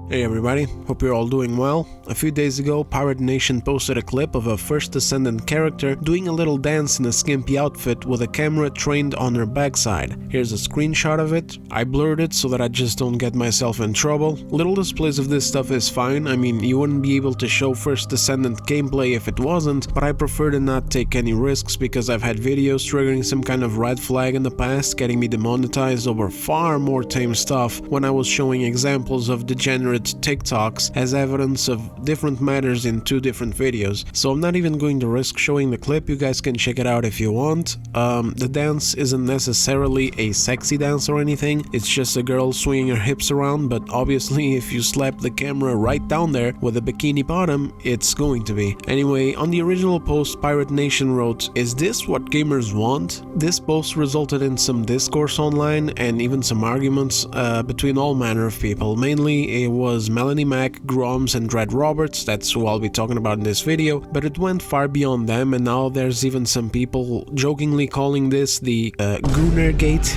Hey everybody, hope you're all doing well. A few days ago, Pirate Nation posted a clip of a first Descendant character doing a little dance in a skimpy outfit with a camera trained on her backside. Here's a screenshot of it. I blurred it so that I just don't get myself in trouble. Little displays of this stuff is fine, I mean you wouldn't be able to show first Descendant gameplay if it wasn't, but I prefer to not take any risks because I've had videos triggering some kind of red flag in the past, getting me demonetized over far more tame stuff when I was showing examples of degenerate TikToks as evidence of different matters in two different videos, so I'm not even going to risk showing the clip. You guys can check it out if you want. The dance isn't necessarily a sexy dance or anything, it's just a girl swinging her hips around, but obviously if you slap the camera right down there with a bikini bottom, it's going to be. Anyway, on the original post, Pirate Nation wrote, "Is this what gamers want?" This post resulted in some discourse online and even some arguments between all manner of people. Mainly it was Melonie, Groms and Dreadroberts, that's who I'll be talking about in this video, but it went far beyond them, and now there's even some people jokingly calling this the Goonergate.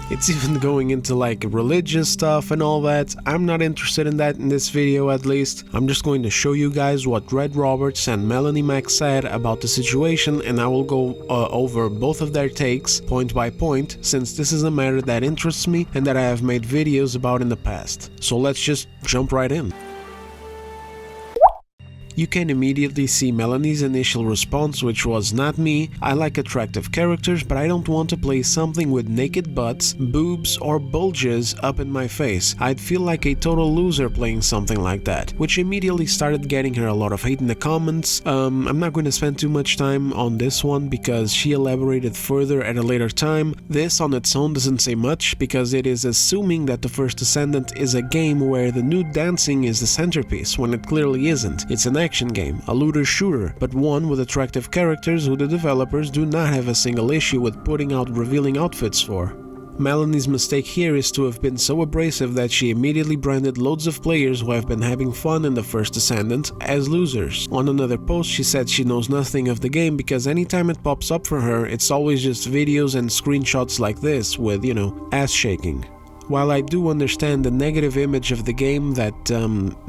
It's even going into like religious stuff and all that. I'm not interested in that in this video, at least. I'm just going to show you guys what Dreadroberts and Melonie said about the situation, and I will go over both of their takes point by point, since this is a matter that interests me and that I have made videos about in the past. So let's just jump right in. You can immediately see Melonie's initial response, which was, "Not me, I like attractive characters, but I don't want to play something with naked butts, boobs or bulges up in my face. I'd feel like a total loser playing something like that," which immediately started getting her a lot of hate in the comments. I'm not going to spend too much time on this one because she elaborated further at a later time. This on its own doesn't say much because it is assuming that the first Descendant is a game where the nude dancing is the centerpiece, when it clearly isn't. It's an action game, a looter-shooter, but one with attractive characters who the developers do not have a single issue with putting out revealing outfits for. Melonie's mistake here is to have been so abrasive that she immediately branded loads of players who have been having fun in the first Descendant as losers. On another post, she said she knows nothing of the game because anytime it pops up for her, it's always just videos and screenshots like this with, you know, ass shaking. While I do understand the negative image of the game that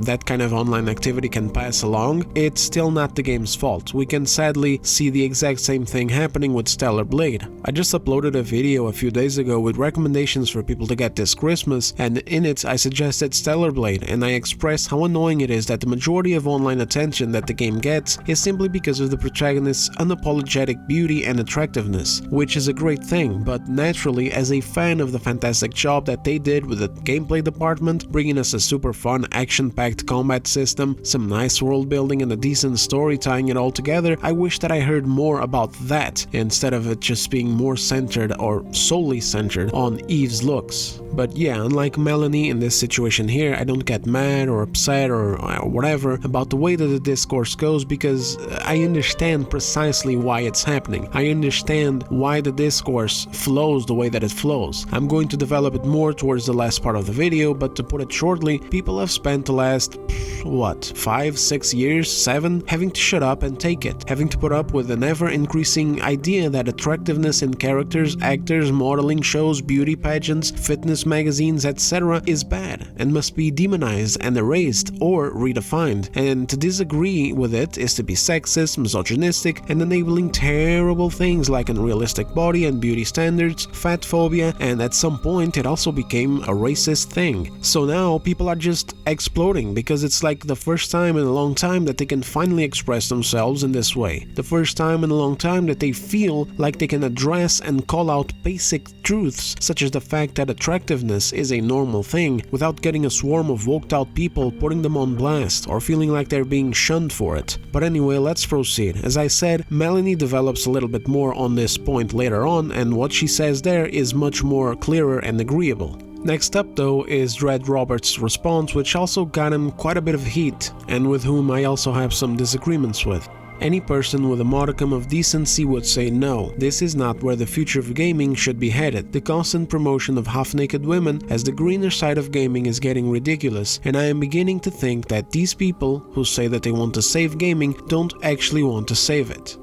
that kind of online activity can pass along, it's still not the game's fault. We can sadly see the exact same thing happening with Stellar Blade. I just uploaded a video a few days ago with recommendations for people to get this Christmas, and in it I suggested Stellar Blade, and I expressed how annoying it is that the majority of online attention that the game gets is simply because of the protagonist's unapologetic beauty and attractiveness, which is a great thing, but naturally, as a fan of the fantastic job that they did with the gameplay department, bringing us a super fun action-packed combat system, some nice world building and a decent story tying it all together, I wish that I heard more about that instead of it just being more centered or solely centered on Eve's looks. But yeah, unlike Melonie in this situation here, I don't get mad or upset or whatever about the way that the discourse goes because I understand precisely why it's happening. I understand why the discourse flows the way that it flows. I'm going to develop it more towards the last part of the video, but to put it shortly, people have spent the last, what, 5, 6 years, 7, having to shut up and take it, having to put up with an ever-increasing idea that attractiveness in characters, actors, modeling shows, beauty pageants, fitness magazines, etc. is bad and must be demonized and erased or redefined, and to disagree with it is to be sexist, misogynistic, and enabling terrible things like unrealistic body and beauty standards, fat phobia, and at some point it also became a racist thing. So now people are just exploding because it's like the first time in a long time that they can finally express themselves in this way. The first time in a long time that they feel like they can address and call out basic truths such as the fact that attractiveness is a normal thing without getting a swarm of woked out people putting them on blast or feeling like they're being shunned for it. But anyway, let's proceed. As I said, Melonie develops a little bit more on this point later on, and what she says there is much more clearer and agreeable. Next up though is Dreadroberts' response, which also got him quite a bit of heat, and with whom I also have some disagreements with. Any person with a modicum of decency would say no, this is not where the future of gaming should be headed. The constant promotion of half-naked women as the greener side of gaming is getting ridiculous, and I am beginning to think that these people who say that they want to save gaming don't actually want to save it.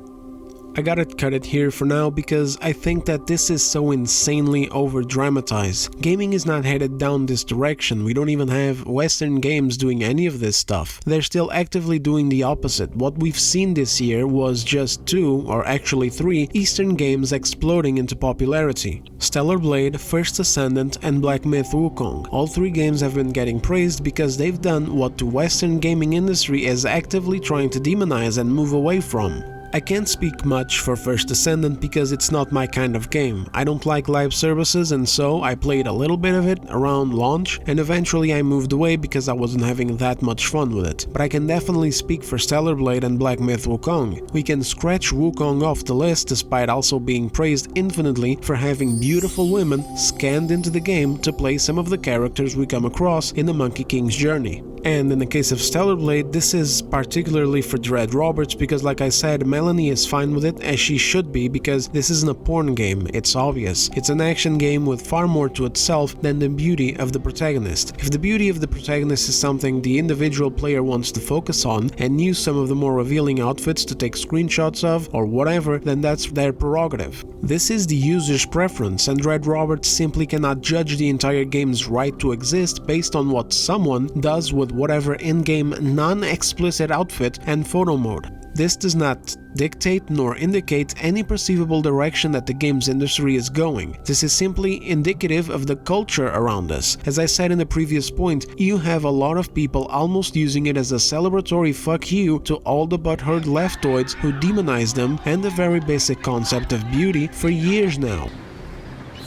I gotta cut it here for now because I think that this is so insanely over-dramatized. Gaming is not headed down this direction. We don't even have Western games doing any of this stuff. They're still actively doing the opposite. What we've seen this year was just 2, or actually 3, Eastern games exploding into popularity. Stellar Blade, First Descendant, and Black Myth Wukong. All 3 games have been getting praised because they've done what the Western gaming industry is actively trying to demonize and move away from. I can't speak much for First Descendant because it's not my kind of game. I don't like live services, and so I played a little bit of it around launch, and eventually I moved away because I wasn't having that much fun with it. But I can definitely speak for Stellar Blade and Black Myth Wukong. We can scratch Wukong off the list despite also being praised infinitely for having beautiful women scanned into the game to play some of the characters we come across in the Monkey King's journey. And in the case of Stellar Blade, this is particularly for Dreadroberts because, like I said, Melonie is fine with it, as she should be, because this isn't a porn game, it's obvious. It's an action game with far more to itself than the beauty of the protagonist. If the beauty of the protagonist is something the individual player wants to focus on and use some of the more revealing outfits to take screenshots of or whatever, then that's their prerogative. This is the user's preference, and Dreadroberts simply cannot judge the entire game's right to exist based on what someone does with whatever in-game non-explicit outfit and photo mode. This does not dictate nor indicate any perceivable direction that the games industry is going. This is simply indicative of the culture around us. As I said in the previous point, you have a lot of people almost using it as a celebratory fuck you to all the butthurt leftoids who demonize them and the very basic concept of beauty for years now.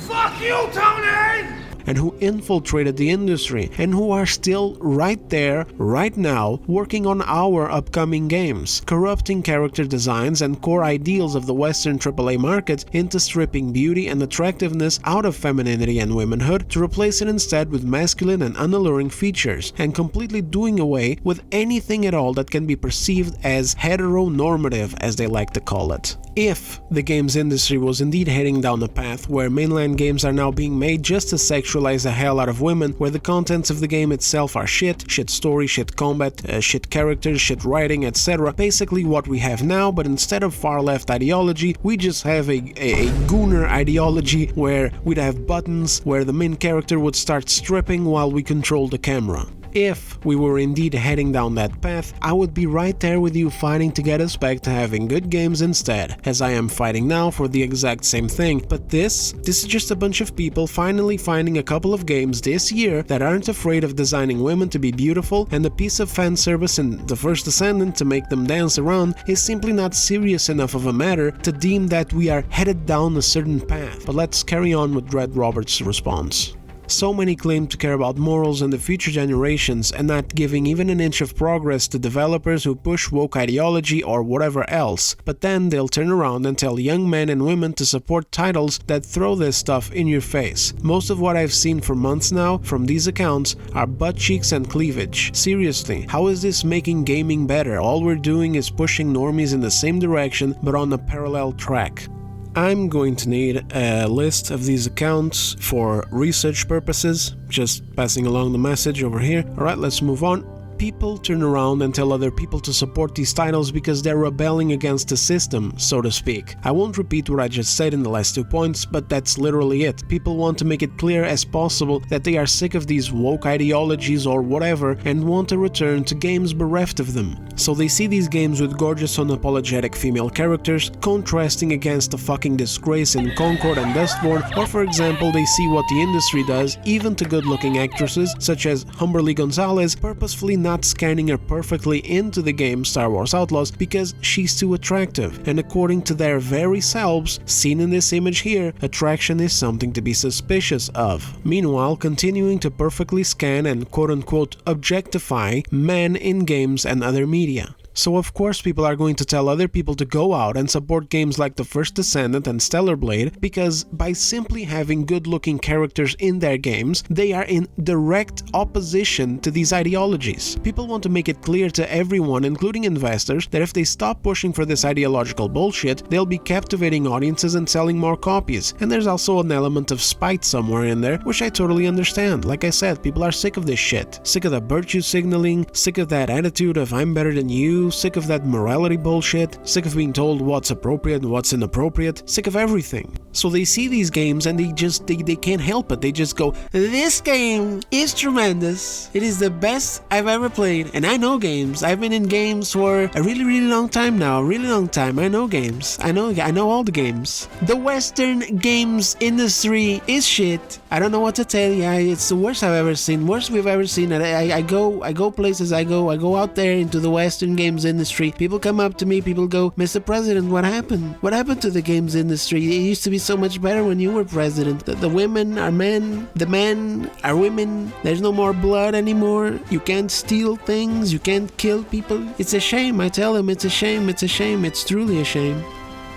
Fuck you, Tony! And who infiltrated the industry and who are still right there, right now, working on our upcoming games, corrupting character designs and core ideals of the Western AAA market into stripping beauty and attractiveness out of femininity and womanhood to replace it instead with masculine and unalluring features, and completely doing away with anything at all that can be perceived as heteronormative, as they like to call it. If the games industry was indeed heading down a path where mainline games are now being made just to sexualize the hell out of women, where the contents of the game itself are shit story, shit combat, shit characters, shit writing, etc. Basically what we have now, but instead of far left ideology, we just have a Gooner ideology where we'd have buttons where the main character would start stripping while we control the camera. If we were indeed heading down that path, I would be right there with you fighting to get us back to having good games instead, as I am fighting now for the exact same thing. But this is just a bunch of people finally finding a couple of games this year that aren't afraid of designing women to be beautiful, and the piece of fan service in The First Descendant to make them dance around is simply not serious enough of a matter to deem that we are headed down a certain path. But let's carry on with Dreadroberts' response. So many claim to care about morals and the future generations and not giving even an inch of progress to developers who push woke ideology or whatever else, but then they'll turn around and tell young men and women to support titles that throw this stuff in your face. Most of what I've seen for months now from these accounts are butt cheeks and cleavage. Seriously, how is this making gaming better? All we're doing is pushing normies in the same direction but on a parallel track. I'm going to need a list of these accounts for research purposes, just passing along the message over here. Alright, let's move on. People turn around and tell other people to support these titles because they're rebelling against the system, so to speak. I won't repeat what I just said in the last 2 points, but that's literally it. People want to make it clear as possible that they are sick of these woke ideologies or whatever and want to return to games bereft of them. So they see these games with gorgeous unapologetic female characters contrasting against the fucking disgrace in Concord and Dustborn, or for example they see what the industry does even to good-looking actresses such as Humberly Gonzalez purposefully not scanning her perfectly into the game Star Wars Outlaws because she's too attractive, and according to their very selves, seen in this image here, attraction is something to be suspicious of. Meanwhile, continuing to perfectly scan and quote-unquote objectify men in games and other media. So of course people are going to tell other people to go out and support games like The First Descendant and Stellar Blade because by simply having good-looking characters in their games, they are in direct opposition to these ideologies. People want to make it clear to everyone, including investors, that if they stop pushing for this ideological bullshit, they'll be captivating audiences and selling more copies. And there's also an element of spite somewhere in there, which I totally understand. Like I said, people are sick of this shit. Sick of the virtue signaling, sick of that attitude of I'm better than you, to, sick of that morality bullshit, sick of being told what's appropriate and what's inappropriate, sick of everything. So they see these games and they can't help it. They just go, this game is tremendous. It is the best I've ever played. And I know games. I've been in games for a really, really long time now. Really long time. I know games. I know all the games. The Western games industry is shit. I don't know what to tell you. It's the worst I've ever seen. Worst we've ever seen. I go places. I go out there into the Western games industry. People come up to me. People go, Mr. President, what happened? What happened to the games industry? It used to be so much better when you were president. The women are men. The men are women. There's no more blood anymore. You can't steal things. You can't kill people. It's a shame. I tell them it's a shame. It's a shame. It's truly a shame.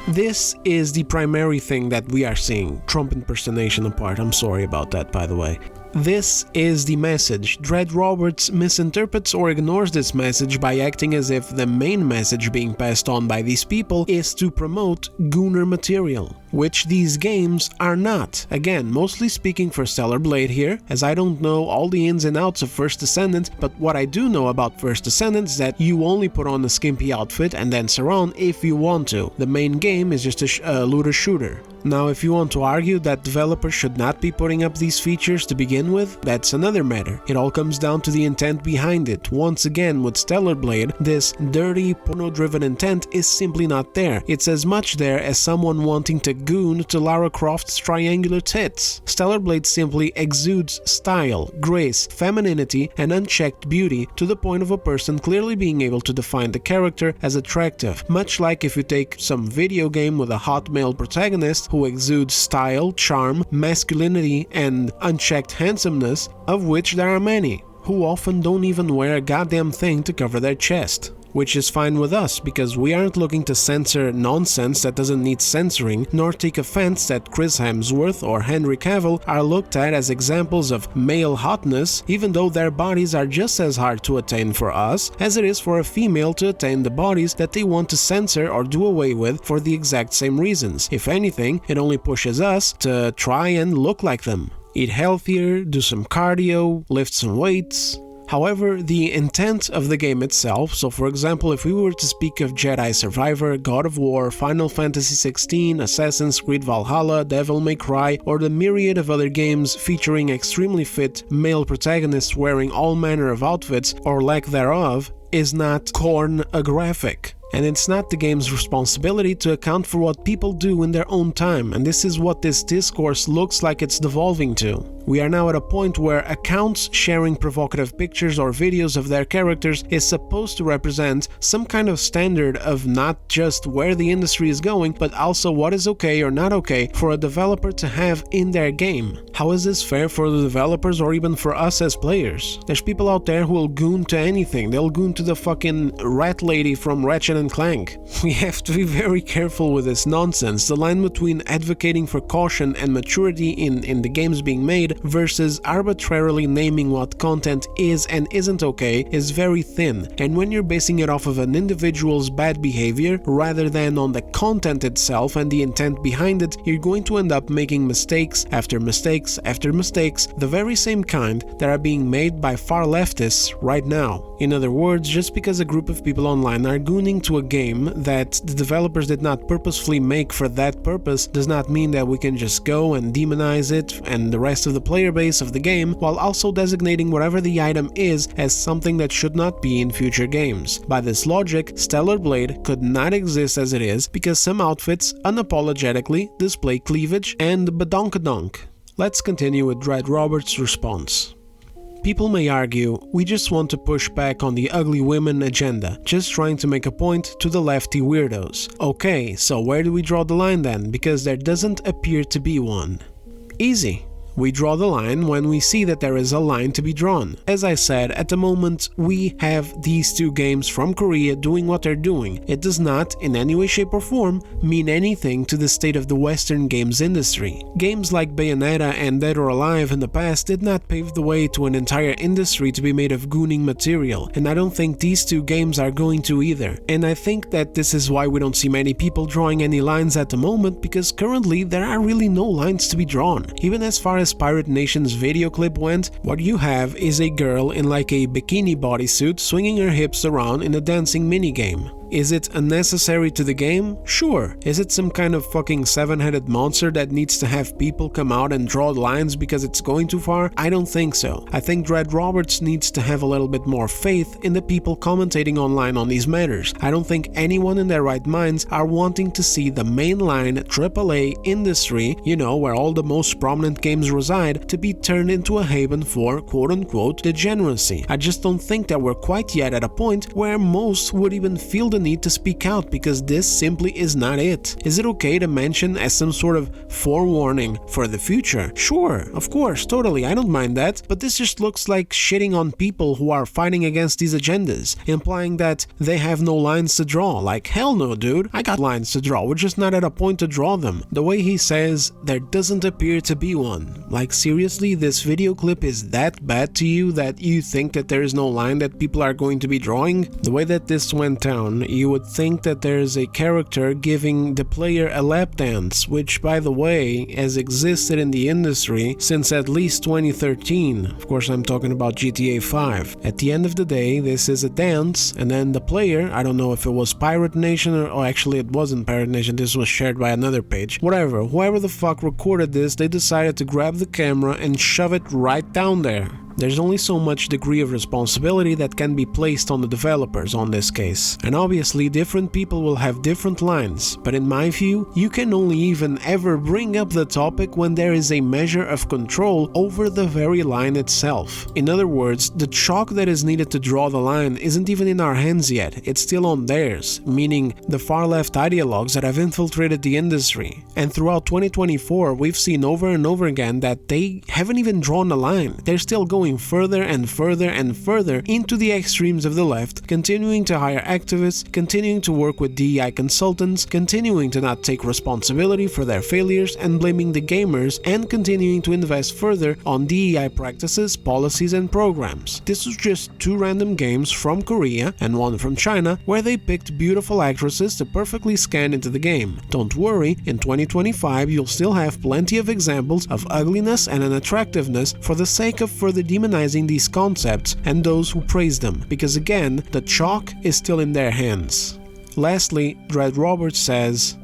This is the primary thing that we are seeing. Trump impersonation apart. I'm sorry about that, by the way. This is the message. Dreadroberts misinterprets or ignores this message by acting as if the main message being passed on by these people is to promote Gooner material, which these games are not. Again, mostly speaking for Stellar Blade here, as I don't know all the ins and outs of First Descendant, but what I do know about First Descendant is that you only put on a skimpy outfit and dance around if you want to. The main game is just a looter shooter. Now, if you want to argue that developers should not be putting up these features to begin with, that's another matter. It all comes down to the intent behind it. Once again, with Stellar Blade, this dirty, porno-driven intent is simply not there. It's as much there as someone wanting to goon to Lara Croft's triangular tits. Stellar Blade simply exudes style, grace, femininity, and unchecked beauty to the point of a person clearly being able to define the character as attractive, much like if you take some video game with a hot male protagonist who exudes style, charm, masculinity, and unchecked handsomeness, of which there are many, who often don't even wear a goddamn thing to cover their chest. Which is fine with us, because we aren't looking to censor nonsense that doesn't need censoring, nor take offense that Chris Hemsworth or Henry Cavill are looked at as examples of male hotness, even though their bodies are just as hard to attain for us as it is for a female to attain the bodies that they want to censor or do away with for the exact same reasons. If anything, it only pushes us to try and look like them. Eat healthier, do some cardio, lift some weights. However, the intent of the game itself, so for example, if we were to speak of Jedi Survivor, God of War, Final Fantasy XVI, Assassin's Creed Valhalla, Devil May Cry, or the myriad of other games featuring extremely fit male protagonists wearing all manner of outfits, or lack thereof, is not pornographic. And it's not the game's responsibility to account for what people do in their own time, and this is what this discourse looks like it's devolving to. We are now at a point where accounts sharing provocative pictures or videos of their characters is supposed to represent some kind of standard of not just where the industry is going, but also what is okay or not okay for a developer to have in their game. How is this fair for the developers or even for us as players? There's people out there who will goon to anything. They'll goon to the fucking rat lady from Ratchet and Clank. We have to be very careful with this nonsense. The line between advocating for caution and maturity in the games being made versus arbitrarily naming what content is and isn't okay is very thin, and when you're basing it off of an individual's bad behavior rather than on the content itself and the intent behind it, you're going to end up making mistakes after mistakes after mistakes, the very same kind that are being made by far leftists right now. In other words, just because a group of people online are gooning to a game that the developers did not purposefully make for that purpose does not mean that we can just go and demonize it and the rest of the player base of the game, while also designating whatever the item is as something that should not be in future games. By this logic, Stellar Blade could not exist as it is because some outfits unapologetically display cleavage and badonkadonk. Let's continue with Dreadroberts' response. People may argue, we just want to push back on the ugly women agenda, just trying to make a point to the lefty weirdos. Okay, so where do we draw the line then? Because there doesn't appear to be one. Easy. We draw the line when we see that there is a line to be drawn. As I said, at the moment we have these two games from Korea doing what they're doing. It does not, in any way, shape or form, mean anything to the state of the Western games industry. Games like Bayonetta and Dead or Alive in the past did not pave the way to an entire industry to be made of gooning material, and I don't think these two games are going to either. And I think that this is why we don't see many people drawing any lines at the moment, because currently there are really no lines to be drawn. Even as far as Pirate Nation's video clip went, what you have is a girl in like a bikini bodysuit swinging her hips around in a dancing minigame. Is it unnecessary to the game? Sure. Is it some kind of fucking seven-headed monster that needs to have people come out and draw lines because it's going too far? I don't think so. I think Dreadroberts needs to have a little bit more faith in the people commentating online on these matters. I don't think anyone in their right minds are wanting to see the mainline AAA industry, you know, where all the most prominent games reside, to be turned into a haven for quote-unquote degeneracy. I just don't think that we're quite yet at a point where most would even feel the need to speak out, because this simply is not it. Is it okay to mention as some sort of forewarning for the future? Sure, of course, totally, I don't mind that, but this just looks like shitting on people who are fighting against these agendas, implying that they have no lines to draw. Like, hell no, dude, I got lines to draw, we're just not at a point to draw them. The way he says, there doesn't appear to be one. Like, seriously, this video clip is that bad to you that you think that there is no line that people are going to be drawing? The way that this went down, you would think that there's a character giving the player a lap dance, which, by the way, has existed in the industry since at least 2013. Of course, I'm talking about GTA 5. At the end of the day, this is a dance, and then the player, I don't know if it was Pirate Nation or actually it wasn't Pirate Nation, this was shared by another page. Whatever, whoever the fuck recorded this, they decided to grab the camera and shove it right down there. There's only so much degree of responsibility that can be placed on the developers on this case. And obviously different people will have different lines, but in my view, you can only even ever bring up the topic when there is a measure of control over the very line itself. In other words, the chalk that is needed to draw the line isn't even in our hands yet, it's still on theirs, meaning the far left ideologues that have infiltrated the industry. And throughout 2024, we've seen over and over again that they haven't even drawn a line. They're still going further and further and further into the extremes of the left, continuing to hire activists, continuing to work with DEI consultants, continuing to not take responsibility for their failures and blaming the gamers, and continuing to invest further on DEI practices, policies and programs. This was just two random games from Korea and one from China where they picked beautiful actresses to perfectly scan into the game. Don't worry, in 2025 you'll still have plenty of examples of ugliness and unattractiveness for the sake of further demonizing these concepts and those who praise them, because again, the chalk is still in their hands. Lastly, Dreadroberts says,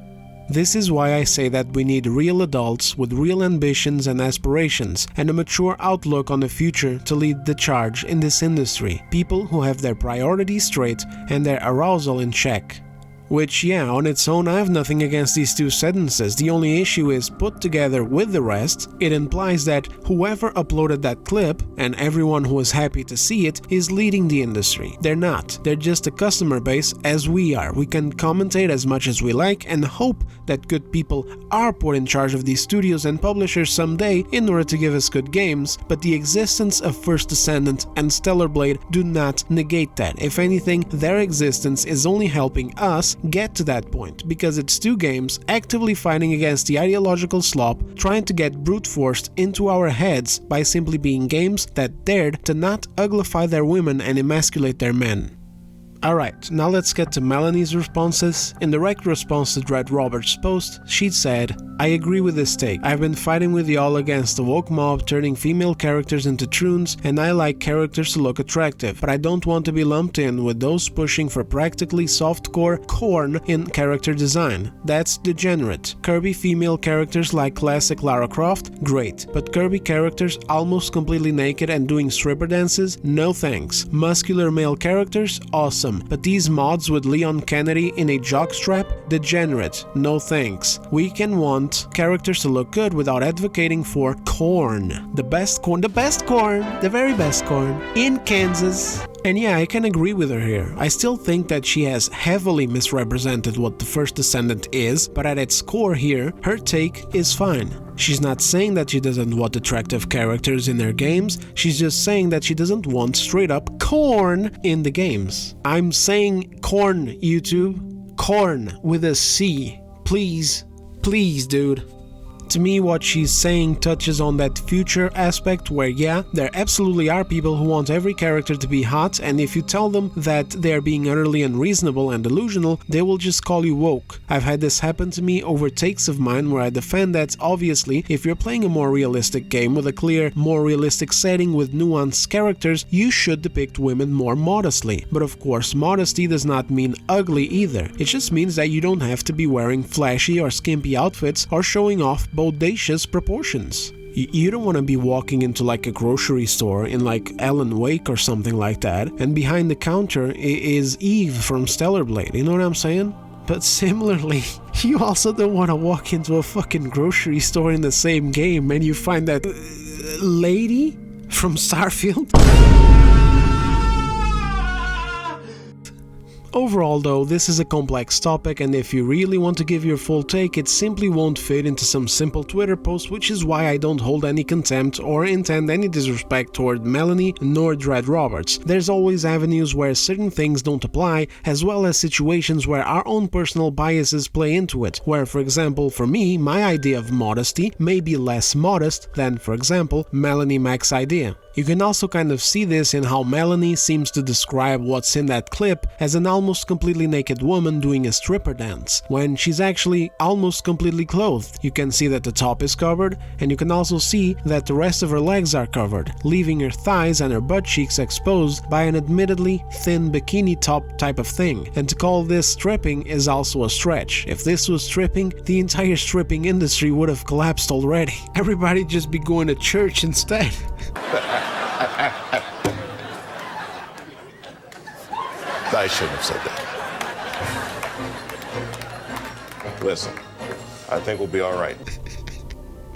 "This is why I say that we need real adults with real ambitions and aspirations and a mature outlook on the future to lead the charge in this industry. People who have their priorities straight and their arousal in check." Which, yeah, on its own I have nothing against these two sentences. The only issue is, put together with the rest, it implies that whoever uploaded that clip, and everyone who is happy to see it, is leading the industry. They're not. They're just a customer base as we are. We can commentate as much as we like and hope that good people are put in charge of these studios and publishers someday in order to give us good games, but the existence of First Descendant and Stellar Blade do not negate that. If anything, their existence is only helping us get to that point, because it's two games actively fighting against the ideological slop, trying to get brute forced into our heads by simply being games that dared to not uglify their women and emasculate their men. Alright, now let's get to Melonie's responses. In direct response to Dreadroberts' post, she said, "I agree with this take. I've been fighting with y'all against the woke mob turning female characters into troons, and I like characters to look attractive, but I don't want to be lumped in with those pushing for practically softcore corn in character design. That's degenerate. Kirby female characters like classic Lara Croft? Great. But Kirby characters almost completely naked and doing stripper dances? No thanks. Muscular male characters? Awesome. But these mods with Leon Kennedy in a jockstrap? Degenerate. No thanks. We can want characters to look good without advocating for corn. The best corn, the very best corn in Kansas." And yeah, I can agree with her here. I still think that she has heavily misrepresented what the First Descendant is, but at its core here, her take is fine. She's not saying that she doesn't want attractive characters in her games, she's just saying that she doesn't want straight up corn in the games. I'm saying corn, YouTube. Corn with a C. Please, please, dude. To me, what she's saying touches on that future aspect where, yeah, there absolutely are people who want every character to be hot, and if you tell them that they're being utterly unreasonable and delusional, they will just call you woke. I've had this happen to me over takes of mine where I defend that, obviously, if you're playing a more realistic game with a clear, more realistic setting with nuanced characters, you should depict women more modestly. But of course, modesty does not mean ugly either. It just means that you don't have to be wearing flashy or skimpy outfits or showing off bodacious proportions. You don't want to be walking into like a grocery store in like Alan Wake or something like that, and behind the counter is Eve from Stellar Blade, you know what I'm saying? But similarly, you also don't want to walk into a fucking grocery store in the same game and you find that lady from Starfield. Overall though, this is a complex topic, and if you really want to give your full take, it simply won't fit into some simple Twitter post, which is why I don't hold any contempt or intend any disrespect toward Melonie nor Dreadroberts. There's always avenues where certain things don't apply, as well as situations where our own personal biases play into it, where for example for me, my idea of modesty may be less modest than for example Melonie Mac's idea. You can also kind of see this in how Melonie seems to describe what's in that clip as an almost completely naked woman doing a stripper dance, when she's actually almost completely clothed. You can see that the top is covered, and you can also see that the rest of her legs are covered, leaving her thighs and her butt cheeks exposed by an admittedly thin bikini top type of thing. And to call this stripping is also a stretch. If this was stripping, the entire stripping industry would have collapsed already. Everybody just be going to church instead. I shouldn't have said that. Listen, I think we'll be all right.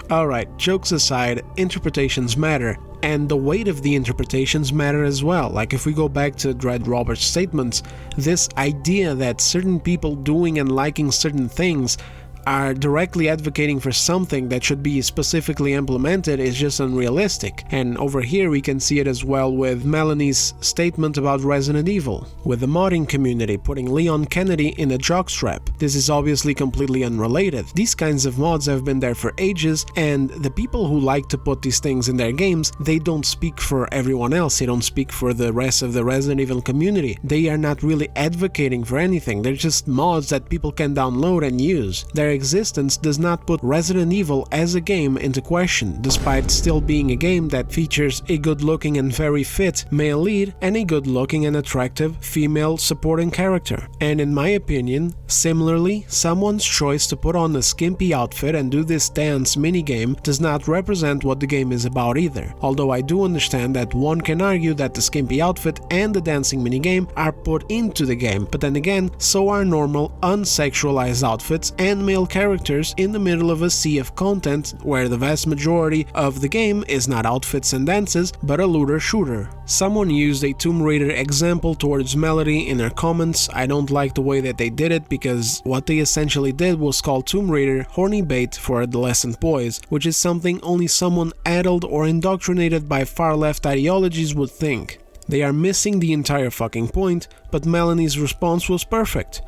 Alright, jokes aside, interpretations matter, and the weight of the interpretations matter as well. Like if we go back to Dreadroberts' statements, this idea that certain people doing and liking certain things are directly advocating for something that should be specifically implemented is just unrealistic. And over here we can see it as well with Melonie's statement about Resident Evil, with the modding community putting Leon Kennedy in a jockstrap. This is obviously completely unrelated. These kinds of mods have been there for ages, and the people who like to put these things in their games, they don't speak for everyone else, they don't speak for the rest of the Resident Evil community. They are not really advocating for anything, they're just mods that people can download and use. Their existence does not put Resident Evil as a game into question, despite still being a game that features a good-looking and very fit male lead and a good-looking and attractive female supporting character. And in my opinion, similarly, someone's choice to put on a skimpy outfit and do this dance minigame does not represent what the game is about either. Although I do understand that one can argue that the skimpy outfit and the dancing minigame are put into the game, but then again, so are normal unsexualized outfits and male characters in the middle of a sea of content where the vast majority of the game is not outfits and dances, but a looter shooter. Someone used a Tomb Raider example towards Melonie in her comments. I don't like the way that they did it, because what they essentially did was call Tomb Raider horny bait for adolescent boys, which is something only someone addled or indoctrinated by far left ideologies would think. They are missing the entire fucking point, but Melonie's response was perfect.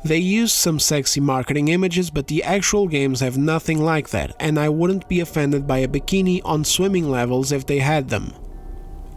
They used some sexy marketing images, but the actual games have nothing like that, and I wouldn't be offended by a bikini on swimming levels if they had them.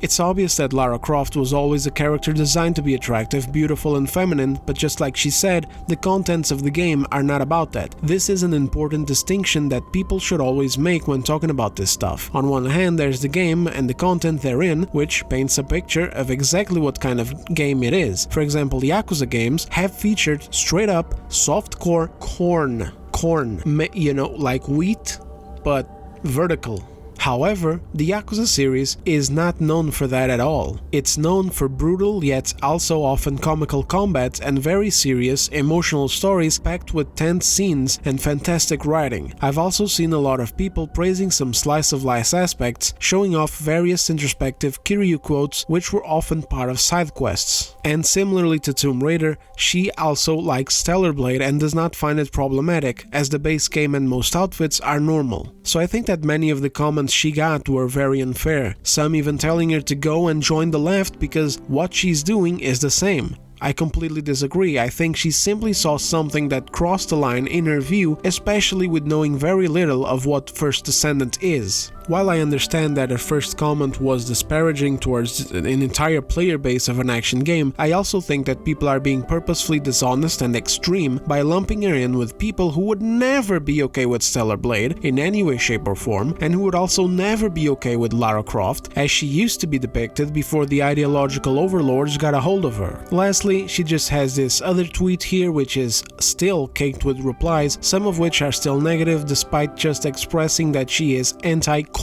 It's obvious that Lara Croft was always a character designed to be attractive, beautiful and feminine, but just like she said, the contents of the game are not about that. This is an important distinction that people should always make when talking about this stuff. On one hand, there's the game and the content therein, which paints a picture of exactly what kind of game it is. For example, Yakuza games have featured straight up softcore corn, you know, like wheat, but vertical. However, the Yakuza series is not known for that at all. It's known for brutal yet also often comical combat and very serious, emotional stories packed with tense scenes and fantastic writing. I've also seen a lot of people praising some slice of life aspects, showing off various introspective Kiryu quotes which were often part of side quests. And similarly to Tomb Raider, she also likes Stellar Blade and does not find it problematic, as the base game and most outfits are normal. So I think that many of the comments she got were very unfair, some even telling her to go and join the left because what she's doing is the same. I completely disagree. I think she simply saw something that crossed the line in her view, especially with knowing very little of what First Descendant is. While I understand that her first comment was disparaging towards an entire player base of an action game, I also think that people are being purposefully dishonest and extreme by lumping her in with people who would never be okay with Stellar Blade in any way, shape or form, and who would also never be okay with Lara Croft, as she used to be depicted before the ideological overlords got a hold of her. Lastly, she just has this other tweet here which is still caked with replies, some of which are still negative despite just expressing that she is anti-corn.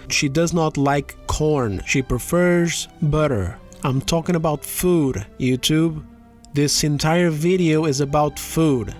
She does not like corn. She prefers butter. I'm talking about food, YouTube. This entire video is about food.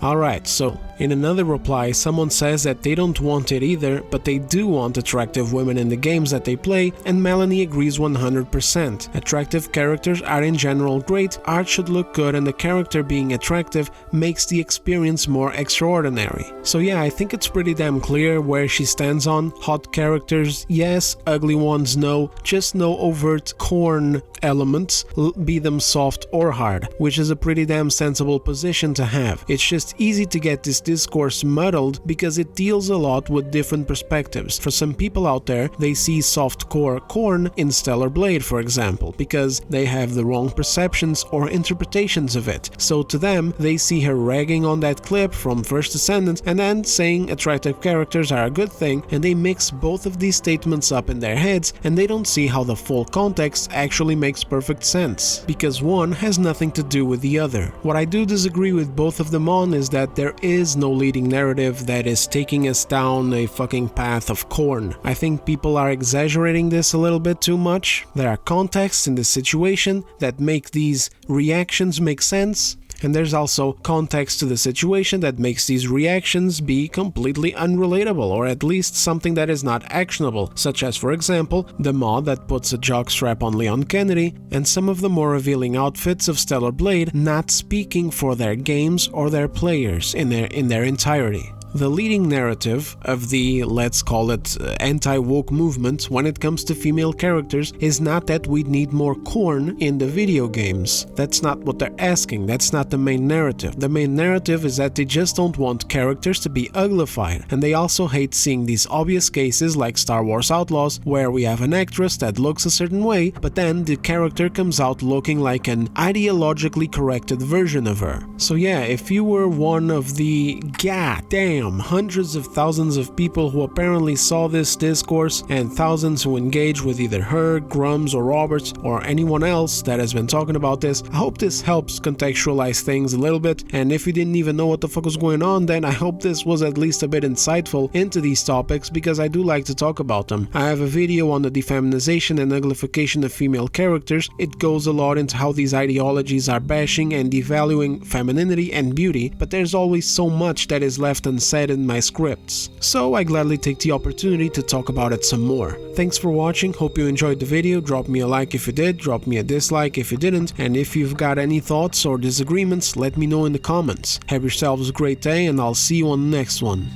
Alright, so in another reply, someone says that they don't want it either, but they do want attractive women in the games that they play, and Melonie agrees 100%. Attractive characters are in general great, art should look good, and the character being attractive makes the experience more extraordinary. So yeah, I think it's pretty damn clear where she stands on. Hot characters, yes. Ugly ones, no. Just no overt corn elements, be them soft or hard, which is a pretty damn sensible position to have. It's just easy to get this discourse muddled because it deals a lot with different perspectives. For some people out there, they see softcore corn in Stellar Blade, for example, because they have the wrong perceptions or interpretations of it. So to them, they see her ragging on that clip from First Descendant and then saying attractive characters are a good thing, and they mix both of these statements up in their heads, and they don't see how the full context actually makes perfect sense, because one has nothing to do with the other. What I do disagree with both of them on is that there is no leading narrative that is taking us down a fucking path of corn. I think people are exaggerating this a little bit too much. There are contexts in this situation that make these reactions make sense, and there's also context to the situation that makes these reactions be completely unrelatable, or at least something that is not actionable, such as, for example, the mod that puts a jockstrap on Leon Kennedy, and some of the more revealing outfits of Stellar Blade not speaking for their games or their players in their entirety. The leading narrative of the, let's call it, anti-woke movement when it comes to female characters is not that we need more corn in the video games. That's not what they're asking, that's not the main narrative. The main narrative is that they just don't want characters to be uglified, and they also hate seeing these obvious cases like Star Wars Outlaws, where we have an actress that looks a certain way, but then the character comes out looking like an ideologically corrected version of her. So yeah, if you were one of the goddamn hundreds of thousands of people who apparently saw this discourse, and thousands who engage with either her, Grums, or Roberts, or anyone else that has been talking about this, I hope this helps contextualize things a little bit, and if you didn't even know what the fuck was going on, then I hope this was at least a bit insightful into these topics, because I do like to talk about them. I have a video on the defeminization and uglification of female characters. It goes a lot into how these ideologies are bashing and devaluing femininity and beauty, but there's always so much that is left unsaid in my scripts, so I gladly take the opportunity to talk about it some more. Thanks for watching, hope you enjoyed the video. Drop me a like if you did, drop me a dislike if you didn't, and if you've got any thoughts or disagreements, let me know in the comments. Have yourselves a great day, and I'll see you on the next one.